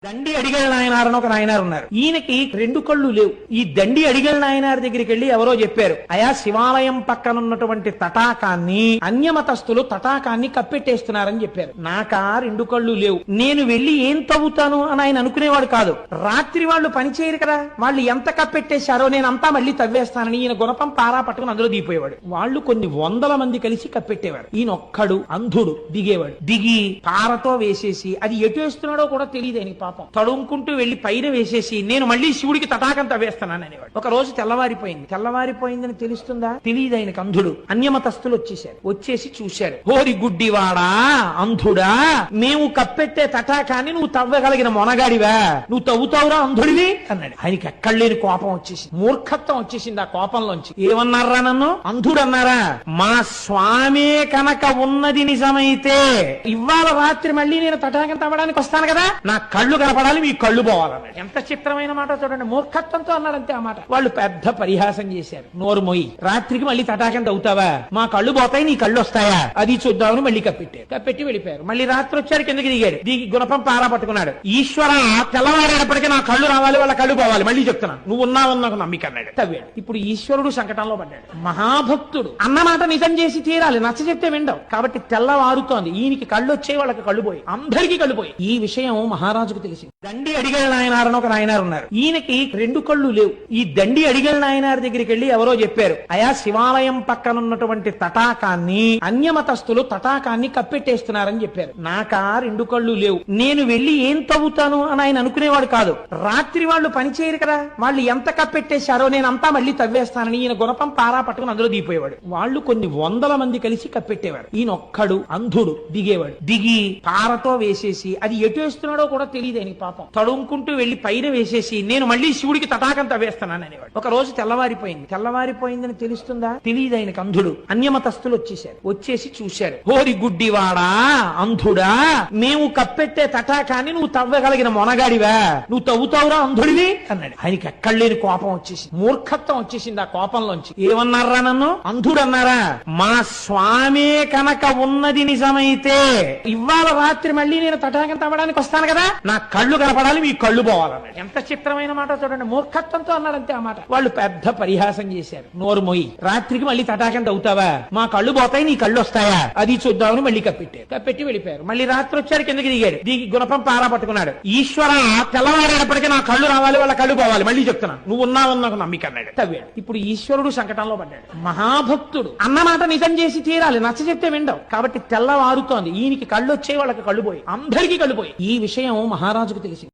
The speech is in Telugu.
దండి అడిగల నాయనారని ఒక నాయనారు ఉన్నారు. ఈయనకి రెండు కళ్ళు లేవు. ఈ దండి అడిగల నాయనారి దగ్గరికి వెళ్లి ఎవరో చెప్పారు, అయా శివాలయం పక్కనున్నటువంటి తటాకాన్ని అన్యమతస్థులు తటాకాన్ని కప్పెట్టేస్తున్నారని చెప్పారు. నాకా రెండు కళ్ళు లేవు, నేను వెళ్లి ఏం తవ్వుతాను అని ఆయన అనుకునేవాడు కాదు. రాత్రి వాళ్ళు పని చేయరు కదా, వాళ్ళు ఎంత కప్పెట్టేశారో నేను అంతా మళ్ళీ తవ్వేస్తానని ఈయన గుణపం పారా పట్టుకుని అందులో దిగిపోయేవాడు. వాళ్ళు కొన్ని వందల మంది కలిసి కప్పెట్టేవారు. ఈయన ఒక్కడు అంధుడు దిగేవాడు. దిగి పారతో వేసేసి అది ఎటు వేస్తున్నాడో కూడా తెలియదు ఆయనకి. పాపం తడుముకుంటూ వెళ్లి పైన వేసేసి నేను మళ్ళీ శివుడికి తటాకం తవ్వేస్తానని అనేవాడు. ఒక రోజు తెల్లవారిపోయిందని తెలుస్తుందా? తెలియదు ఆయనకు. అంధుడు. అన్యమతస్థులు వచ్చేసి చూశారు. హోరి గుడ్డివాడా, అంధుడా, మేము కప్పెట్టే తటాకాన్ని నువ్వు తవ్వగలిగిన మొనగాడివా? నువ్వు తవ్వుతావురా అంధుడివి అన్నాడు. ఆయనకి ఎక్కడలేని కోపం వచ్చేసింది, మూర్ఖత్వం వచ్చేసింది. ఆ కోపంలోంచి ఏమన్నారా? నన్ను అంధుడు అన్నారా? మా స్వామే కనుక ఉన్నది నిజమైతే ఇవాళ రాత్రి మళ్ళీ నేను తటాకం తవ్వడానికి వస్తాను కదా, నా కళ్ళు కనపడాలి, మీ కళ్ళు పోవాలన్నాడు. ఎంత చిత్రమైన మాట చూడండి. మూర్ఖత్వంతో అన్నాడంతే ఆ మాట. వాళ్ళు పెద్ద పరిహాసం చేశారు. నోరు మొయ్యి, రాత్రికి మళ్ళీ తటాకం తవ్వుతావా? మా కళ్ళు పోతాయి, నీ కళ్ళు వస్తాయా? అది చూద్దామని మళ్ళీ కప్పెట్టి వెళ్ళిపోయారు. మళ్ళీ రాత్రి వచ్చారు, కిందకి దిగాడు. దిగి గుణపం పారా పట్టుకున్నాడు. ఈశ్వర, తెల్లవారేటప్పటికీ నా కళ్ళు రావాలి, వాళ్ళ కళ్ళు పోవాలి, మళ్ళీ చెప్తున్నా, నువ్వు ఉన్నావని నాకు నమ్మిక అన్నాడు. తవ్వాడు. ఇప్పుడు ఈశ్వరుడు సంకటంలో పడ్డాడు. మహాభక్తుడు అన్నమాట నిజం చేసి తీరాలి, నచ్చ చెప్తే విండవు. కాబట్టి తెల్లవారుతోంది. ఈయనకి కళ్ళు వచ్చాయి, వాళ్ళకి కళ్ళు పోయి, అందరికీ కళ్ళు పోయి. ఈ విషయం మహారాజుకు తెలిసింది. దండి అడిగల నాయనారని ఒక నాయనారు ఉన్నారు. ఈయనకి రెండు కళ్ళు లేవు. ఈ దండి అడిగల నాయనారి దగ్గరికి వెళ్లి ఎవరో చెప్పారు, అయా శివాలయం పక్కనున్నటువంటి తటాకాన్ని అన్యమతస్థులు తటాకాన్ని కప్పెట్టేస్తున్నారని చెప్పారు. నాకా రెండు కళ్ళు లేవు, నేను వెళ్లి ఏం తవ్వుతాను అని ఆయన అనుకునేవాడు కాదు. రాత్రి వాళ్ళు పని చేయరు కదా, వాళ్ళు ఎంత కప్పెట్టేశారో నేను అంతా మళ్ళీ తవ్వేస్తానని ఈయన గుణపం పారా పట్టుకుని అందులో దిగిపోయేవాడు. వాళ్ళు కొన్ని వందల మంది కలిసి కప్పెట్టేవారు. ఈయన ఒక్కడు అంధుడు దిగేవాడు. దిగి పారతో వేసేసి అది ఎటు వేస్తున్నాడో కూడా తెలియదు ఆయనకి. పాపం తడుముకుంటూ వెళ్లి పైన వేసేసి నేను మళ్ళీ శివుడికి తటాకం తవ్వేస్తానని అనేవాడు. ఒక రోజు తెల్లవారిపోయిందని తెలుస్తుందా? తెలియదు ఆయనకు. అంధుడు. అన్యమతస్థులు వచ్చేసి చూశారు. హోరి గుడ్డివాడా, అంధుడా, మేము కప్పెట్టే తటాకాన్ని నువ్వు తవ్వగలిగిన మొనగాడివా? నువ్వు తవ్వుతావురా అంధుడివి అన్నాడు. ఆయనకి ఎక్కడలేని కోపం వచ్చేసింది, మూర్ఖత్వం వచ్చేసింది. ఆ కోపంలోంచి ఏమన్నారా? నన్ను అంధుడు అన్నారా? మా స్వామే కనుక ఉన్నది నిజమైతే ఇవాళ రాత్రి మళ్ళీ నేను తటాకం తవ్వడానికి వస్తాను కదా, నా కళ్ళు కనపడాలి, మీ కళ్ళు పోవాలన్నాడు. ఎంత చిత్రమైన మాట చూడండి. మూర్ఖత్వంతో అన్నాడంతే ఆ మాట. వాళ్ళు పెద్ద పరిహాసం చేశారు. నోరు మొయ్యి, రాత్రికి మళ్ళీ తటాకం తవ్వుతావా? మా కళ్ళు పోతాయి, నీ కళ్ళు వస్తాయా? అది చూద్దామని మళ్ళీ కప్పెట్టి వెళ్ళిపోయారు. మళ్ళీ రాత్రి వచ్చారు, కిందకి దిగాడు. దిగి గుణపం పారా పట్టుకున్నాడు. ఈశ్వర, తెల్లవారేటప్పటికీ నా కళ్ళు రావాలి, వాళ్ళ కళ్ళు పోవాలి, మళ్ళీ చెప్తున్నా, నువ్వు ఉన్నావని నాకు నమ్మిక అన్నాడు. తవ్వాడు. ఇప్పుడు ఈశ్వరుడు సంకటంలో పడ్డాడు. మహాభక్తుడు అన్నమాట నిజం చేసి తీరాలి, నచ్చ చెప్తే విండవు. కాబట్టి తెల్లవారుతోంది. ఈయనకి కళ్ళు వచ్చాయి, వాళ్ళకి కళ్ళు పోయి, అందరికీ కళ్ళు పోయి. ఈ విషయం మహారాజుకు తెలిసింది.